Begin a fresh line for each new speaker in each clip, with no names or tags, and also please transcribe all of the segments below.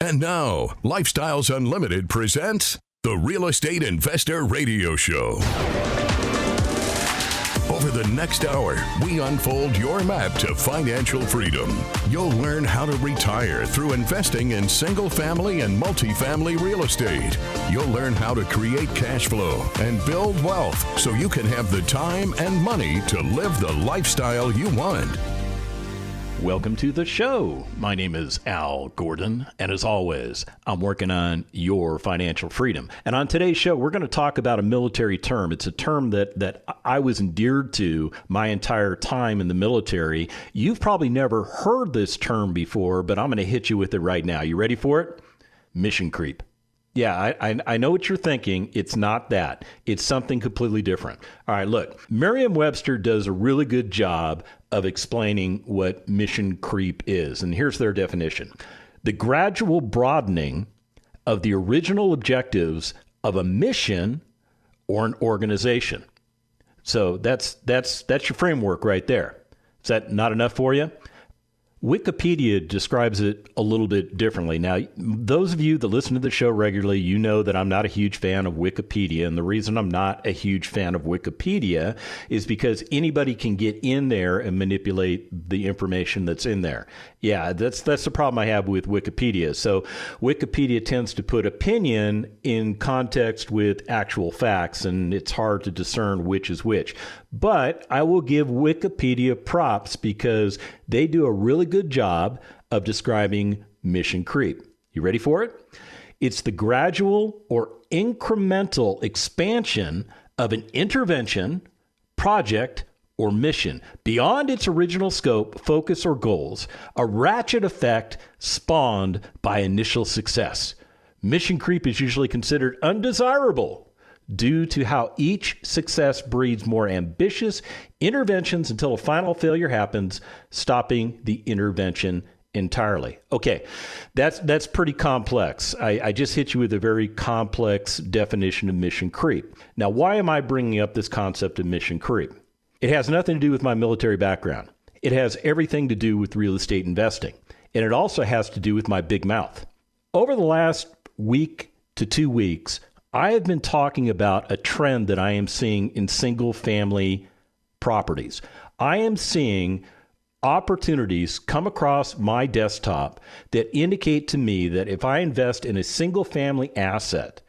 And now, Lifestyles Unlimited presents the Real Estate Investor Radio Show. Over the next hour, we unfold your map to financial freedom. You'll learn how to retire through investing in single-family and multifamily real estate. You'll learn how to create cash flow and build wealth so you can have the time and money to live the lifestyle you want.
Welcome to the show. My name is Al Gordon, and as always, I'm working on your financial freedom. And on today's show, we're going to talk about a military term. It's a term that I was endeared to my entire time in the military. You've probably never heard this term before, but I'm going to hit you with it right now. You ready for it? Mission creep. Yeah, I know what you're thinking. It's not that. It's something completely different. All right, look, Merriam-Webster does a really good job of explaining what mission creep is. And here's their definition. The gradual broadening of the original objectives of a mission or an organization. So that's your framework right there. Is that not enough for you? Wikipedia describes it a little bit differently. Now, those of you that listen to the show regularly, you know that I'm not a huge fan of Wikipedia. And the reason I'm not a huge fan of Wikipedia is because anybody can get in there and manipulate the information that's in there. Yeah, that's the problem I have with Wikipedia. So Wikipedia tends to put opinion in context with actual facts, and it's hard to discern which is which. But I will give Wikipedia props because they do a really good job of describing mission creep. You ready for it? It's the gradual or incremental expansion of an intervention, project, or mission beyond its original scope, focus, or goals, a ratchet effect spawned by initial success. Mission creep is usually considered undesirable due to how each success breeds more ambitious interventions until a final failure happens, stopping the intervention entirely. Okay, that's pretty complex. I just hit you with a very complex definition of mission creep. Now, why am I bringing up this concept of mission creep? It has nothing to do with my military background. It has everything to do with real estate investing. And it also has to do with my big mouth. Over the last week to 2 weeks, I have been talking about a trend that I am seeing in single family properties. I am seeing opportunities come across my desktop that indicate to me that if I invest in a single family asset,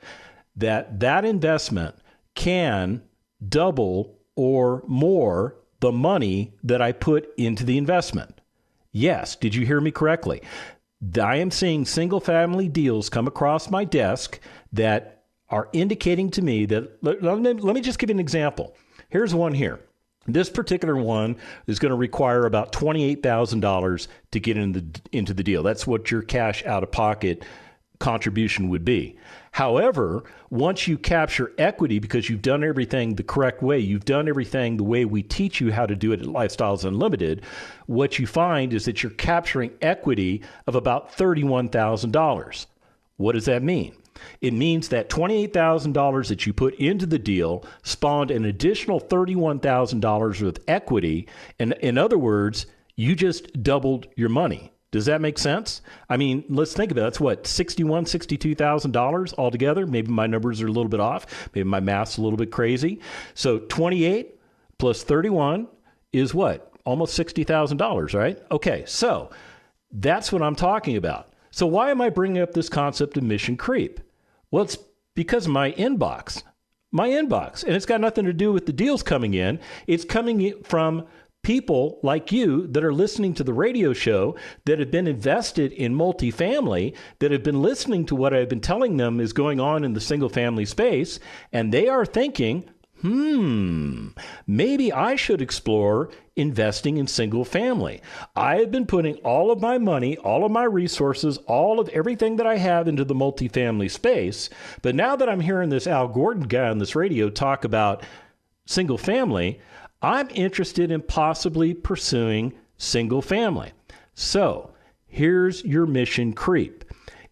that investment can double or more the money that I put into the investment. Yes, did you hear me correctly? I am seeing single family deals come across my desk that are indicating to me that, let me just give you an example. Here's one here. This particular one is going to require about $28,000 to get into the deal. That's what your cash out of pocket contribution would be. However, once you capture equity because you've done everything the correct way, you've done everything the way we teach you how to do it at Lifestyles Unlimited, what you find is that you're capturing equity of about $31,000. What does that mean? It means that $28,000 that you put into the deal spawned an additional $31,000 with equity. And in other words, you just doubled your money. Does that make sense? I mean, let's think about it. That's what, $61,000, $62,000 altogether? Maybe my numbers are a little bit off. Maybe my math's a little bit crazy. So 28 plus 31 is what? Almost $60,000, right? Okay, so that's what I'm talking about. So why am I bringing up this concept of mission creep? Well, it's because of my inbox. And it's got nothing to do with the deals coming in. It's coming from people like you that are listening to the radio show that have been invested in multifamily, that have been listening to what I've been telling them is going on in the single family space, and they are thinking, maybe I should explore investing in single family. I have been putting all of my money, all of my resources, all of everything that I have into the multifamily space. But now that I'm hearing this Al Gordon guy on this radio talk about single family, I'm interested in possibly pursuing single family. So here's your mission creep.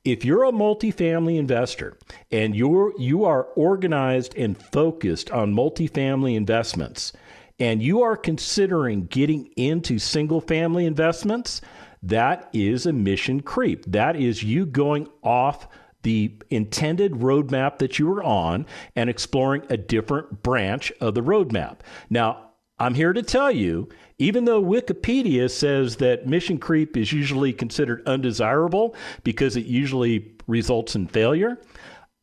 If you're a multifamily investor and you are organized and focused on multifamily investments, and you are considering getting into single family investments, that is a mission creep. That is you going off the intended roadmap that you were on and exploring a different branch of the roadmap. Now, I'm here to tell you, even though Wikipedia says that mission creep is usually considered undesirable because it usually results in failure,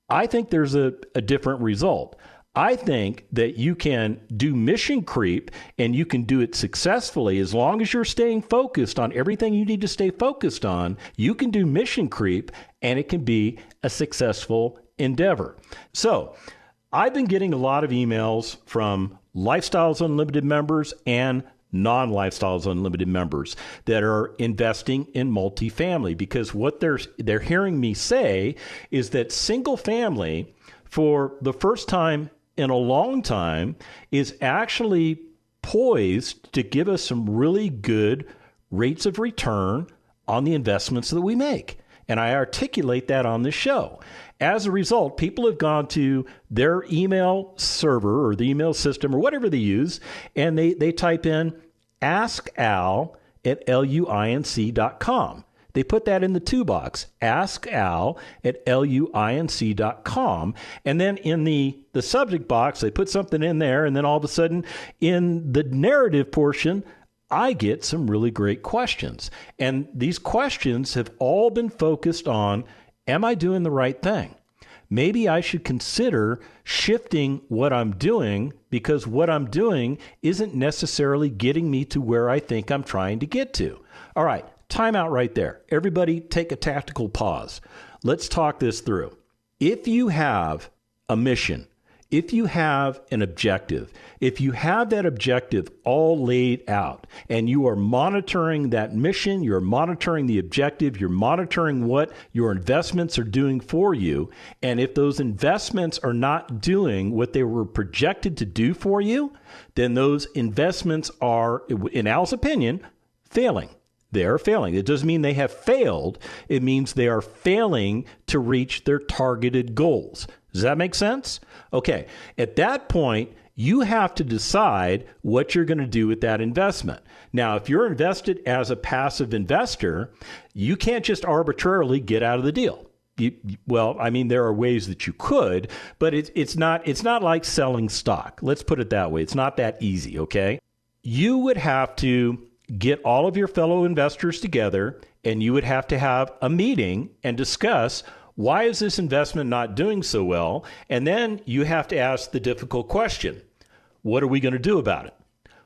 I think there's a different result. I think that you can do mission creep and you can do it successfully as long as you're staying focused on everything you need to stay focused on. You can do mission creep and it can be a successful endeavor. So I've been getting a lot of emails from Lifestyles Unlimited members and non-Lifestyles Unlimited members that are investing in multifamily because what they're hearing me say is that single family, for the first time in a long time, is actually poised to give us some really good rates of return on the investments that we make. And I articulate that on the show. As a result, people have gone to their email server or the email system or whatever they use, and they type in askal@luinc.com. They put that in the to box, askal@luinc.com. And then in the subject box, they put something in there. And then all of a sudden, in the narrative portion, I get some really great questions. And these questions have all been focused on, am I doing the right thing? Maybe I should consider shifting what I'm doing because what I'm doing isn't necessarily getting me to where I think I'm trying to get to. All right, time out right there. Everybody take a tactical pause. Let's talk this through. If you have a mission, if you have an objective, if you have that objective all laid out and you are monitoring that mission, you're monitoring the objective, you're monitoring what your investments are doing for you, and if those investments are not doing what they were projected to do for you, then those investments are, in Al's opinion, failing. They are failing. It doesn't mean they have failed. It means they are failing to reach their targeted goals. Does that make sense? Okay. At that point, you have to decide what you're going to do with that investment. Now, if you're invested as a passive investor, you can't just arbitrarily get out of the deal. There are ways that you could, but it's not like selling stock. Let's put it that way. It's not that easy, okay? You would have to get all of your fellow investors together, and you would have to have a meeting and discuss, why is this investment not doing so well? And then you have to ask the difficult question, what are we going to do about it?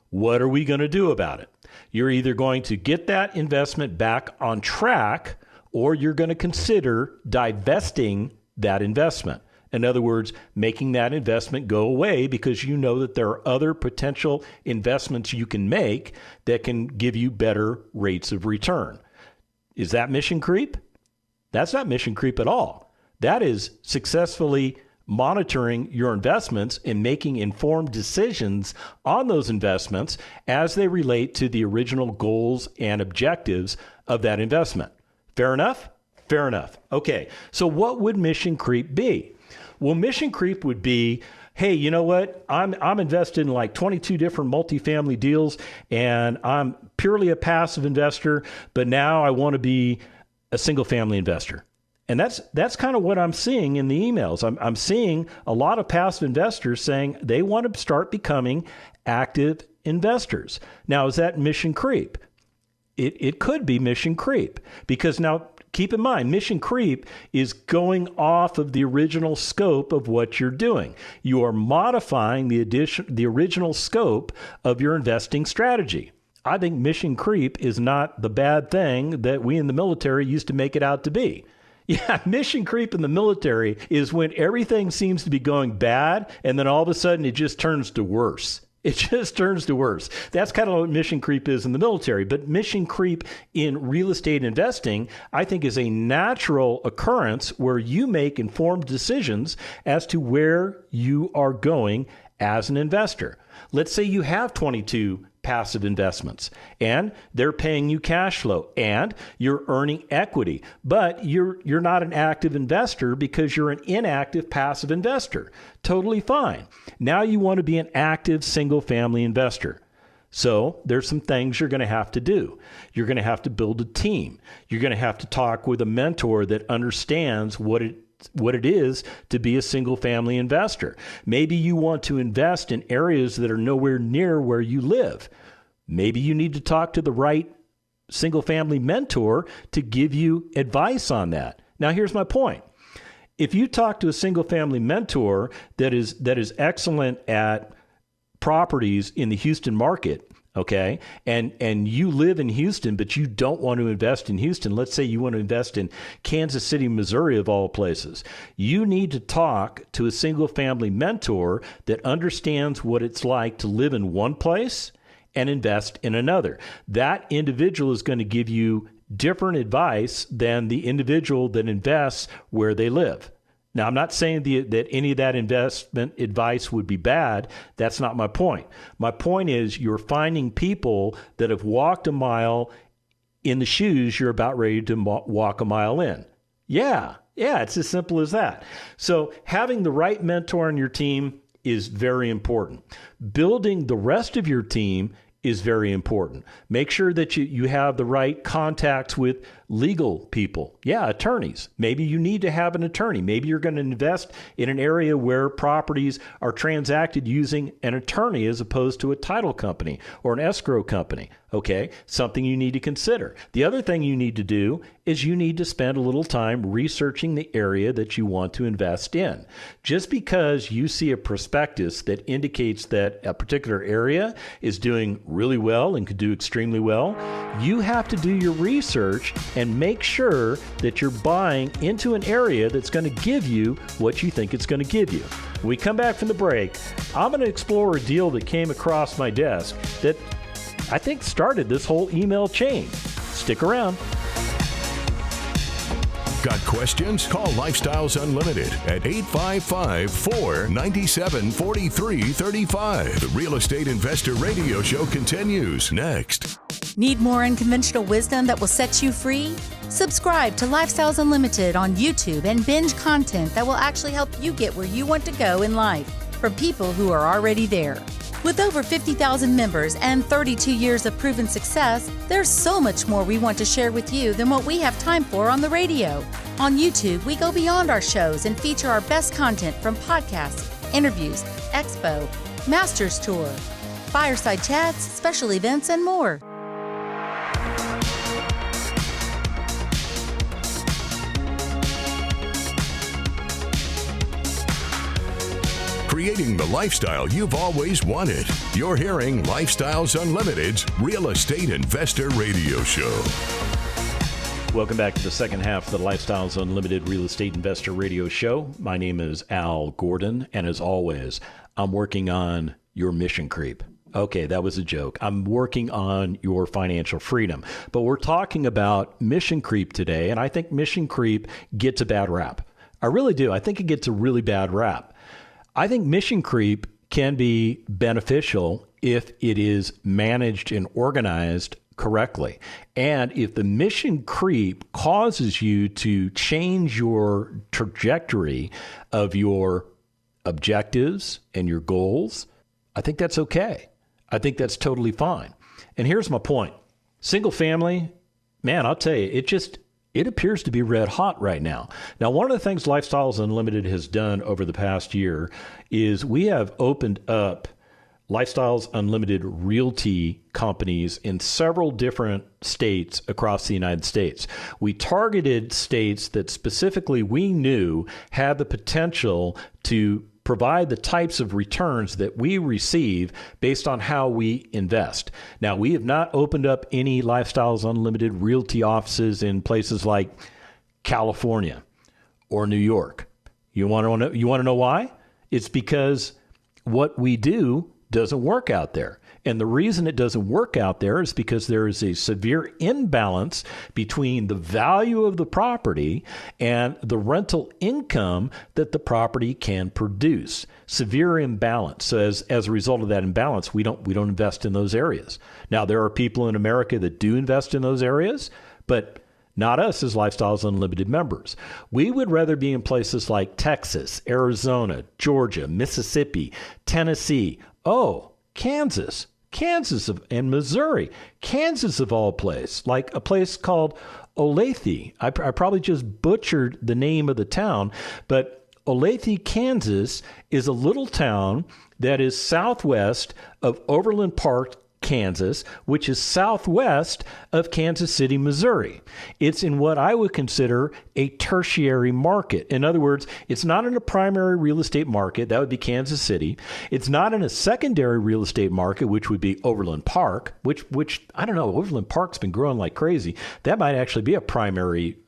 What are we going to do about it? You're either going to get that investment back on track, or you're going to consider divesting that investment. In other words, making that investment go away because you know that there are other potential investments you can make that can give you better rates of return. Is that mission creep? That's not mission creep at all. That is successfully monitoring your investments and making informed decisions on those investments as they relate to the original goals and objectives of that investment. Fair enough? Fair enough. Okay, so what would mission creep be? Well, mission creep would be, hey, you know what? I'm invested in like 22 different multifamily deals, and I'm purely a passive investor, but now I want to be a single family investor. And that's kind of what I'm seeing in the emails. I'm seeing a lot of passive investors saying they want to start becoming active investors. Now, is that mission creep? It could be mission creep because now, keep in mind, mission creep is going off of the original scope of what you're doing. You are modifying the original scope of your investing strategy. I think mission creep is not the bad thing that we in the military used to make it out to be. Yeah, mission creep in the military is when everything seems to be going bad and then all of a sudden it just turns to worse. It just turns to worse. That's kind of what mission creep is in the military. But mission creep in real estate investing, I think, is a natural occurrence where you make informed decisions as to where you are going as an investor. Let's say you have 22 passive investments and they're paying you cash flow and you're earning equity, but you're not an active investor because you're an inactive passive investor. Totally fine. Now you want to be an active single family investor. So there's some things you're going to have to do. You're going to have to build a team. You're going to have to talk with a mentor that understands what it is to be a single family investor. Maybe you want to invest in areas that are nowhere near where you live. Maybe you need to talk to the right single family mentor to give you advice on that. Now, here's my point. If you talk to a single family mentor that is excellent at properties in the Houston market, okay, and you live in Houston, but you don't want to invest in Houston. Let's say you want to invest in Kansas City, Missouri, of all places. You need to talk to a single family mentor that understands what it's like to live in one place and invest in another. That individual is going to give you different advice than the individual that invests where they live. Now, I'm not saying that any of that investment advice would be bad. That's not my point. My point is you're finding people that have walked a mile in the shoes you're about ready to walk a mile in. Yeah, it's as simple as that. So having the right mentor on your team is very important. Building the rest of your team is very important. Make sure that you have the right contacts with legal people. Yeah, attorneys. Maybe you need to have an attorney. Maybe you're going to invest in an area where properties are transacted using an attorney as opposed to a title company or an escrow company. Okay, something you need to consider. The other thing you need to do is you need to spend a little time researching the area that you want to invest in. Just because you see a prospectus that indicates that a particular area is doing really well and could do extremely well, you have to do your research and make sure that you're buying into an area that's going to give you what you think it's going to give you. When we come back from the break, I'm going to explore a deal that came across my desk that I think started this whole email chain. Stick around.
Got questions? Call Lifestyles Unlimited at 855-497-4335. The Real Estate Investor Radio Show continues next.
Need more unconventional wisdom that will set you free? Subscribe to Lifestyles Unlimited on YouTube and binge content that will actually help you get where you want to go in life from people who are already there. With over 50,000 members and 32 years of proven success, there's so much more we want to share with you than what we have time for on the radio. On YouTube, we go beyond our shows and feature our best content from podcasts, interviews, expo, Masters Tour, fireside chats, special events, and more.
Creating the lifestyle you've always wanted. You're hearing Lifestyles Unlimited's Real Estate Investor Radio Show.
Welcome back to the second half of the Lifestyles Unlimited Real Estate Investor Radio Show. My name is Al Gordon, and as always, I'm working on your mission creep. Okay, that was a joke. I'm working on your financial freedom. But we're talking about mission creep today, and I think mission creep gets a bad rap. I really do. I think it gets a really bad rap. I think mission creep can be beneficial if it is managed and organized correctly. And if the mission creep causes you to change your trajectory of your objectives and your goals, I think that's okay. I think that's totally fine. And here's my point. Single family, man, I'll tell you, it appears to be red hot right now. Now, one of the things Lifestyles Unlimited has done over the past year is we have opened up Lifestyles Unlimited realty companies in several different states across the United States. We targeted states that specifically we knew had the potential to provide the types of returns that we receive based on how we invest. Now, we have not opened up any Lifestyles Unlimited realty offices in places like California or New York. You want to know why? It's because what we do doesn't work out there. And the reason it doesn't work out there is because there is a severe imbalance between the value of the property and the rental income that the property can produce. Severe imbalance. So as a result of that imbalance, we don't invest in those areas. Now, there are people in America that do invest in those areas, but not us as Lifestyles Unlimited members. We would rather be in places like Texas, Arizona, Georgia, Mississippi, Tennessee, Kansas. and Missouri. Kansas, of all places, like a place called Olathe. I probably just butchered the name of the town, but Olathe, Kansas is a little town that is southwest of Overland Park, Kansas, which is southwest of Kansas City, Missouri. It's in what I would consider a tertiary market. In other words, it's not in a primary real estate market. That would be Kansas City. It's not in a secondary real estate market, which would be Overland Park, which I don't know, Overland Park's been growing like crazy. That might actually be a primary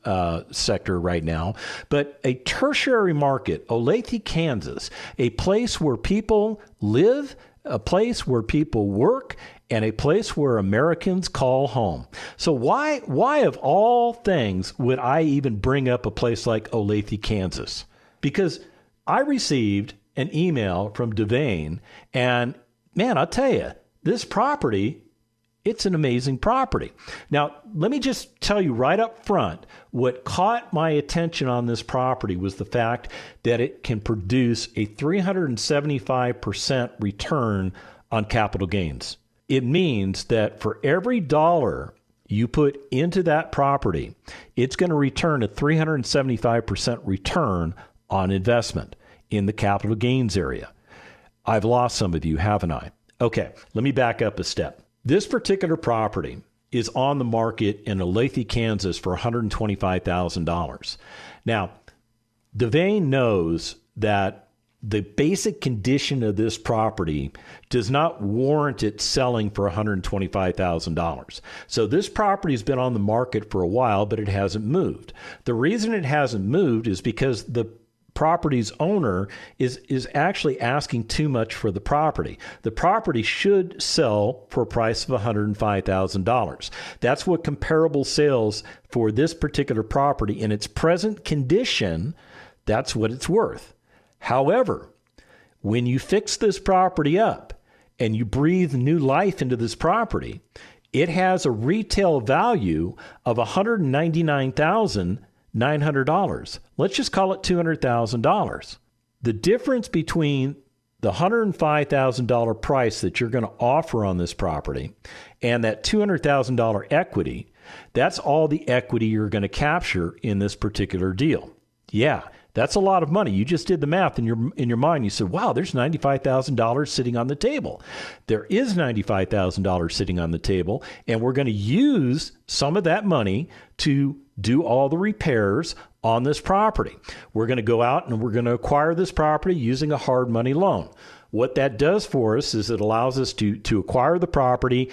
sector right now. But a tertiary market, Olathe, Kansas, a place where people live, a place where people work, and a place where Americans call home. So why of all things would I even bring up a place like Olathe, Kansas? Because I received an email from Devane, and man, I'll tell you, this property, it's an amazing property. Now, let me just tell you right up front, what caught my attention on this property was the fact that it can produce a 375% return on capital gains. It means that for every dollar you put into that property, it's going to return a 375% return on investment in the capital gains area. I've lost some of you, haven't I? Okay, let me back up a step. This particular property is on the market in Olathe, Kansas for $125,000. Now, Devane knows that the basic condition of this property does not warrant it selling for $125,000. So this property has been on the market for a while, but it hasn't moved. The reason it hasn't moved is because the property's owner is actually asking too much for the property. The property should sell for a price of $105,000. That's what comparable sales for this particular property in its present condition, that's what it's worth. However, when you fix this property up and you breathe new life into this property, it has a retail value of $199,900. Let's just call it $200,000. The difference between the $105,000 price that you're going to offer on this property and that $200,000 equity, that's all the equity you're going to capture in this particular deal. Yeah. That's a lot of money. You just did the math in your mind. You said, wow, there's $95,000 sitting on the table. There is $95,000 sitting on the table, and we're going to use some of that money to do all the repairs on this property. We're going to go out and we're going to acquire this property using a hard money loan. What that does for us is it allows us to acquire the property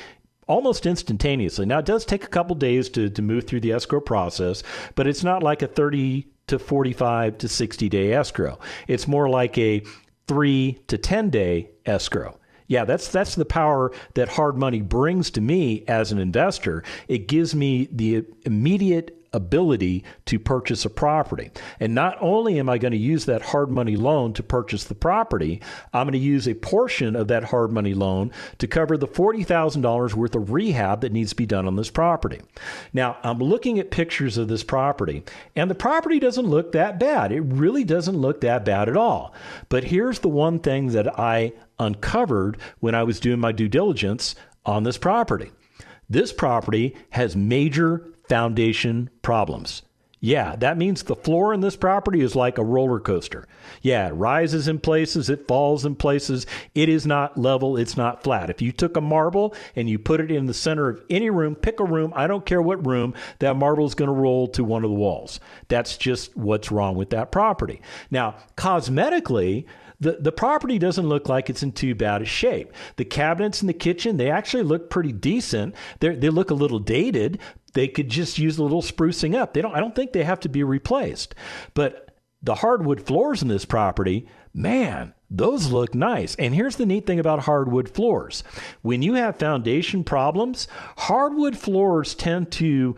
almost instantaneously. Now, it does take a couple days to move through the escrow process, but it's not like a 30 to 45 to 60 day escrow. It's more like a 3 to 10 day escrow. Yeah, that's the power that hard money brings to me as an investor. It gives me the immediate ability to purchase a property. And not only am I going to use that hard money loan to purchase the property, I'm going to use a portion of that hard money loan to cover the $40,000 worth of rehab that needs to be done on this property. Now, I'm looking at pictures of this property, and the property doesn't look that bad. It really doesn't look that bad at all. But here's the one thing that I uncovered when I was doing my due diligence on this property. This property has major foundation problems. Yeah, that means the floor in this property is like a roller coaster. Yeah, it rises in places, it falls in places. It is not level, it's not flat. If you took a marble and you put it in the center of any room, pick a room, I don't care what room, that marble is going to roll to one of the walls. That's just what's wrong with that property. Now, cosmetically, the property doesn't look like it's in too bad a shape. The cabinets in the kitchen, they actually look pretty decent. They look a little dated. They could just use a little sprucing up. I don't think they have to be replaced. But the hardwood floors in this property, man, those look nice. And here's the neat thing about hardwood floors. When you have foundation problems, hardwood floors tend to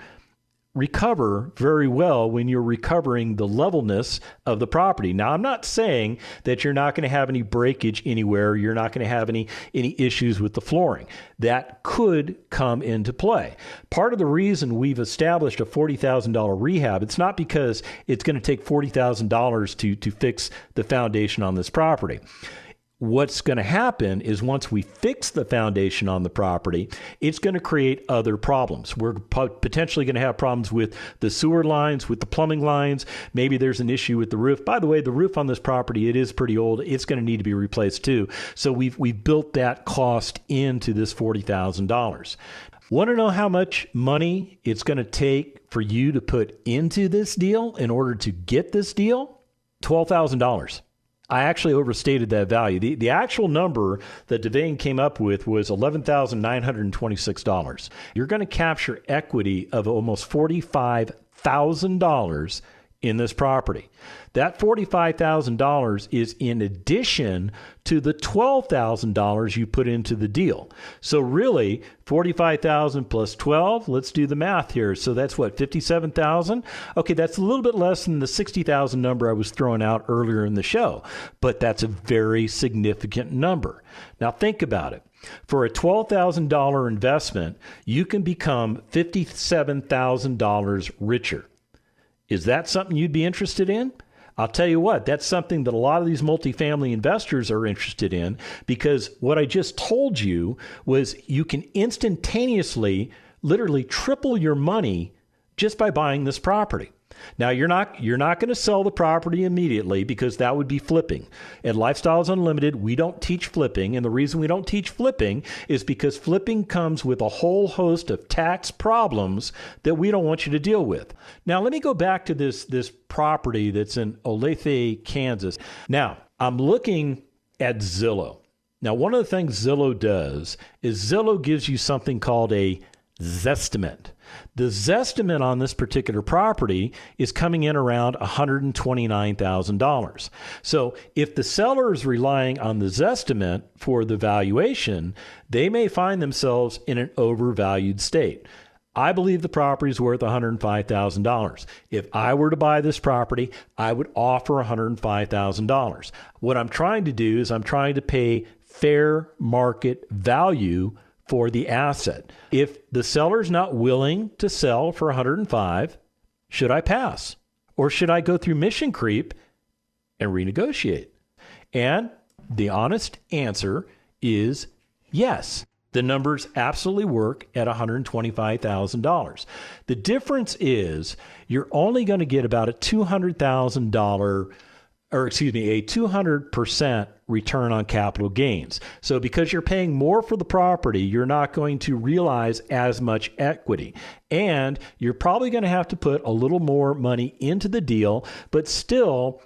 recover very well when you're recovering the levelness of the property. Now, I'm not saying that you're not going to have any breakage anywhere. You're not going to have any issues with the flooring. That could come into play. Part of the reason we've established a $40,000 rehab, it's not because it's going to take $40,000 to fix the foundation on this property. what's going to happen is once we fix the foundation on the property, it's going to create other problems. We're potentially going to have problems with the sewer lines, with the plumbing lines. Maybe there's an issue with the roof. By the way, the roof on this property, it is pretty old. It's going to need to be replaced too. So we've built that cost into this $40,000. Want to know how much money it's going to take for you to put into this deal in order to get this deal? $12,000. I actually overstated that value. The actual number that Devane came up with was $11,926. You're going to capture equity of almost $45,000 in this property. That $45,000 is in addition to the $12,000 you put into the deal. So really, $45,000 plus 12, let's do the math here. So that's what, $57,000? Okay, that's a little bit less than the $60,000 number I was throwing out earlier in the show, but that's a very significant number. Now think about it. For a $12,000 investment, you can become $57,000 richer. Is that something you'd be interested in? I'll tell you what, that's something that a lot of these multifamily investors are interested in, because what I just told you was you can instantaneously, literally triple your money just by buying this property. Now, you're not going to sell the property immediately, because that would be flipping. At Lifestyles Unlimited, we don't teach flipping. And the reason we don't teach flipping is because flipping comes with a whole host of tax problems that we don't want you to deal with. Now, let me go back to this property that's in Olathe, Kansas. Now, I'm looking at Zillow. Now, one of the things Zillow does is Zillow gives you something called a Zestimate. The Zestimate on this particular property is coming in around $129,000. So if the seller is relying on the Zestimate for the valuation, they may find themselves in an overvalued state. I believe the property is worth $105,000. If I were to buy this property, I would offer $105,000. What I'm trying to do is I'm trying to pay fair market value for the asset. If the seller's not willing to sell for $105,000, should I pass? Or should I go through mission creep and renegotiate? And the honest answer is yes. The numbers absolutely work at $125,000. The difference is you're only going to get about a $200,000 a 200% return on capital gains. So because you're paying more for the property, you're not going to realize as much equity. And you're probably going to have to put a little more money into the deal, but still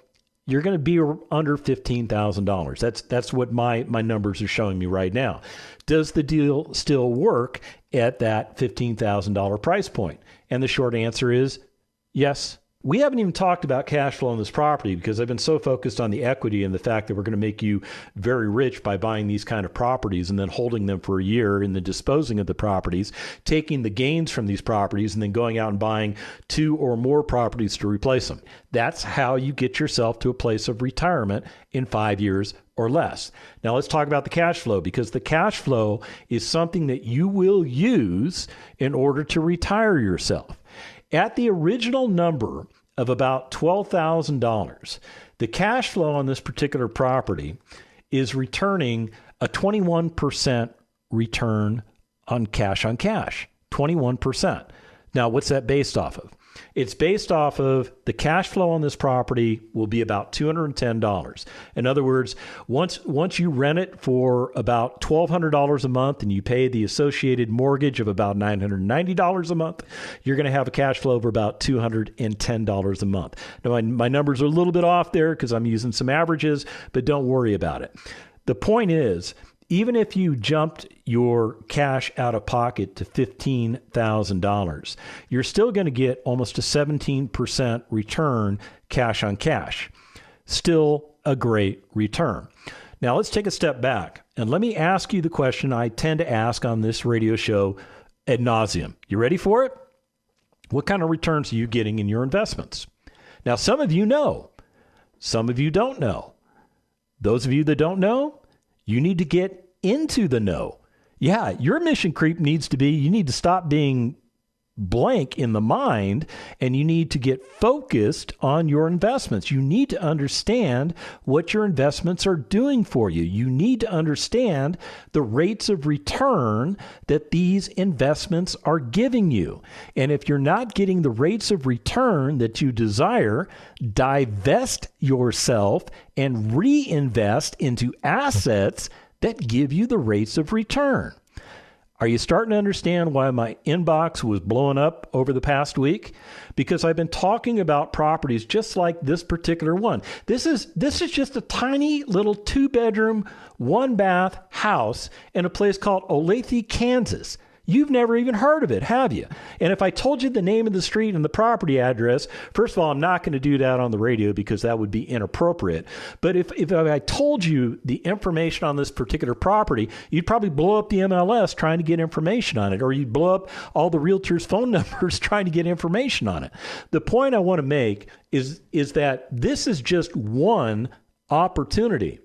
you're going to be under $15,000. That's what my numbers are showing me right now. Does the deal still work at that $15,000 price point? And the short answer is yes. We haven't even talked about cash flow on this property, because I've been so focused on the equity and the fact that we're going to make you very rich by buying these kind of properties and then holding them for a year and then disposing of the properties, taking the gains from these properties and then going out and buying 2 or more properties to replace them. That's how you get yourself to a place of retirement in 5 years or less. Now let's talk about the cash flow, because the cash flow is something that you will use in order to retire yourself. At the original number of about $12,000, the cash flow on this particular property is returning a 21% return on cash, 21%. Now, what's that based off of? It's based off of the cash flow on this property will be about $210. In other words, once you rent it for about $1,200 a month and you pay the associated mortgage of about $990 a month, you're going to have a cash flow of about $210 a month. Now, my numbers are a little bit off there because I'm using some averages, but don't worry about it. The point is, even if you jumped your cash out of pocket to $15,000, you're still going to get almost a 17% return cash on cash. Still a great return. Now let's take a step back and let me ask you the question I tend to ask on this radio show ad nauseum. You ready for it? What kind of returns are you getting in your investments? Now, some of you know, some of you don't know. Those of you that don't know, you need to get into the know. Yeah, your mission creep needs to be, you need to stop being blank in the mind, and you need to get focused on your investments. You need to understand what your investments are doing for you. You need to understand the rates of return that these investments are giving you. And if you're not getting the rates of return that you desire, divest yourself and reinvest into assets that give you the rates of return. Are you starting to understand why my inbox was blowing up over the past week? Because I've been talking about properties just like this particular one. This is just a tiny little 2-bedroom, 1-bath house in a place called Olathe, Kansas. You've never even heard of it, have you? And if I told you the name of the street and the property address, first of all, I'm not going to do that on the radio because that would be inappropriate. But if I told you the information on this particular property, you'd probably blow up the MLS trying to get information on it, or you'd blow up all the realtors' phone numbers trying to get information on it. The point I want to make is that this is just one opportunity.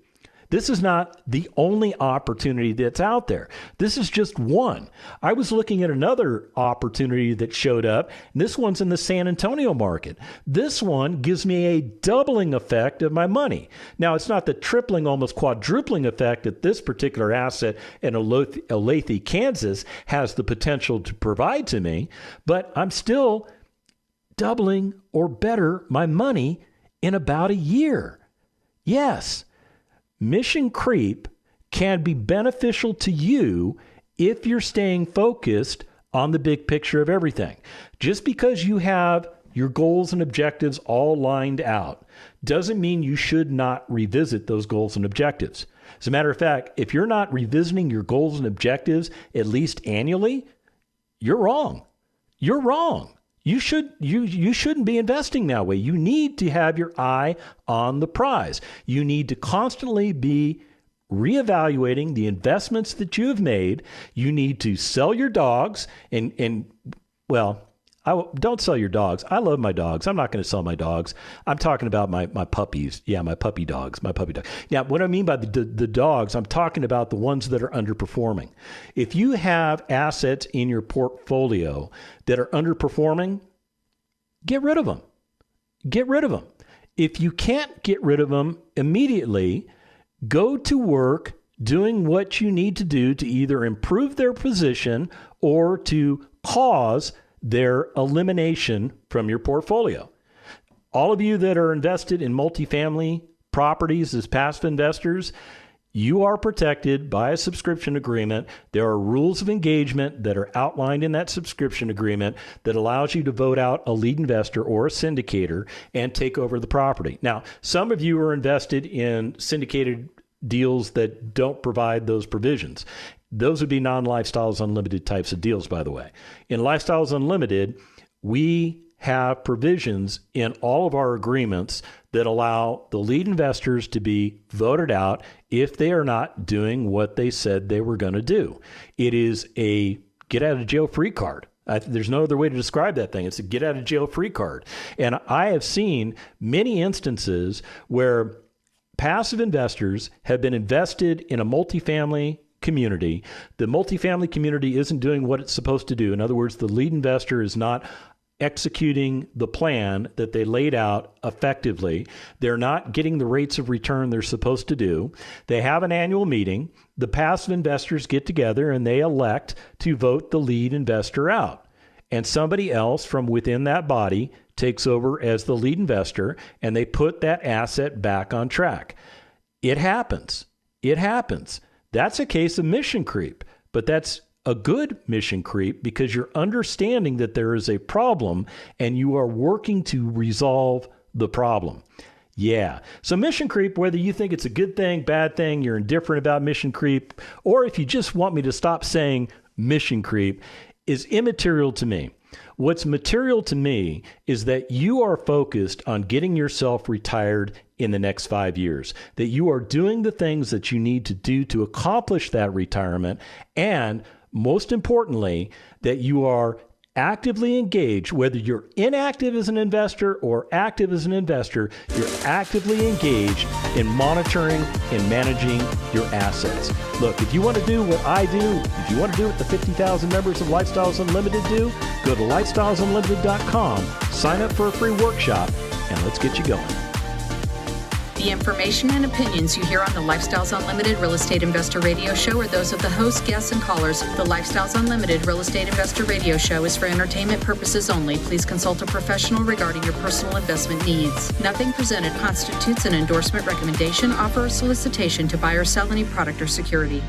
This is not the only opportunity that's out there. This is just one. I was looking at another opportunity that showed up, and this one's in the San Antonio market. This one gives me a doubling effect of my money. Now, it's not the tripling, almost quadrupling effect that this particular asset in Olathe, Kansas has the potential to provide to me, but I'm still doubling or better my money in about a year. Yes. Mission creep can be beneficial to you if you're staying focused on the big picture of everything. Just because you have your goals and objectives all lined out doesn't mean you should not revisit those goals and objectives. As a matter of fact, if you're not revisiting your goals and objectives at least annually, you're wrong. You're wrong. You shouldn't be investing that way. You need to have your eye on the prize. You need to constantly be reevaluating the investments that you have made. You need to sell your dogs don't sell your dogs. I love my dogs. I'm not going to sell my dogs. I'm talking about my puppies. Yeah, my puppy dogs. Now, what I mean by the dogs, I'm talking about the ones that are underperforming. If you have assets in your portfolio that are underperforming, get rid of them. Get rid of them. If you can't get rid of them immediately, go to work doing what you need to do to either improve their position or to cause their elimination from your portfolio. All of you that are invested in multifamily properties as passive investors, you are protected by a subscription agreement. There are rules of engagement that are outlined in that subscription agreement that allows you to vote out a lead investor or a syndicator and take over the property. Now, some of you are invested in syndicated deals that don't provide those provisions. Those would be non-Lifestyles Unlimited types of deals, by the way. In Lifestyles Unlimited, we have provisions in all of our agreements that allow the lead investors to be voted out if they are not doing what they said they were going to do. It is a get-out-of-jail-free card. There's no other way to describe that thing. It's a get-out-of-jail-free card. And I have seen many instances where passive investors have been invested in a multifamily community. The multifamily community isn't doing what it's supposed to do. In other words, the lead investor is not executing the plan that they laid out effectively. They're not getting the rates of return they're supposed to do. They have an annual meeting. The passive investors get together and they elect to vote the lead investor out. And somebody else from within that body takes over as the lead investor and they put that asset back on track. It happens. It happens. That's a case of mission creep, but that's a good mission creep because you're understanding that there is a problem and you are working to resolve the problem. Yeah. So mission creep, whether you think it's a good thing, bad thing, you're indifferent about mission creep, or if you just want me to stop saying mission creep, is immaterial to me. What's material to me is that you are focused on getting yourself retired in the next 5 years, that you are doing the things that you need to do to accomplish that retirement, and most importantly, that you are actively engaged, whether you're inactive as an investor or active as an investor, you're actively engaged in monitoring and managing your assets. Look, if you want to do what I do, if you want to do what the 50,000 members of Lifestyles Unlimited do, go to lifestylesunlimited.com, sign up for a free workshop, and let's get you going.
The information and opinions you hear on the Lifestyles Unlimited Real Estate Investor Radio Show are those of the host, guests, and callers. The Lifestyles Unlimited Real Estate Investor Radio Show is for entertainment purposes only. Please consult a professional regarding your personal investment needs. Nothing presented constitutes an endorsement, recommendation, offer, or solicitation to buy or sell any product or security.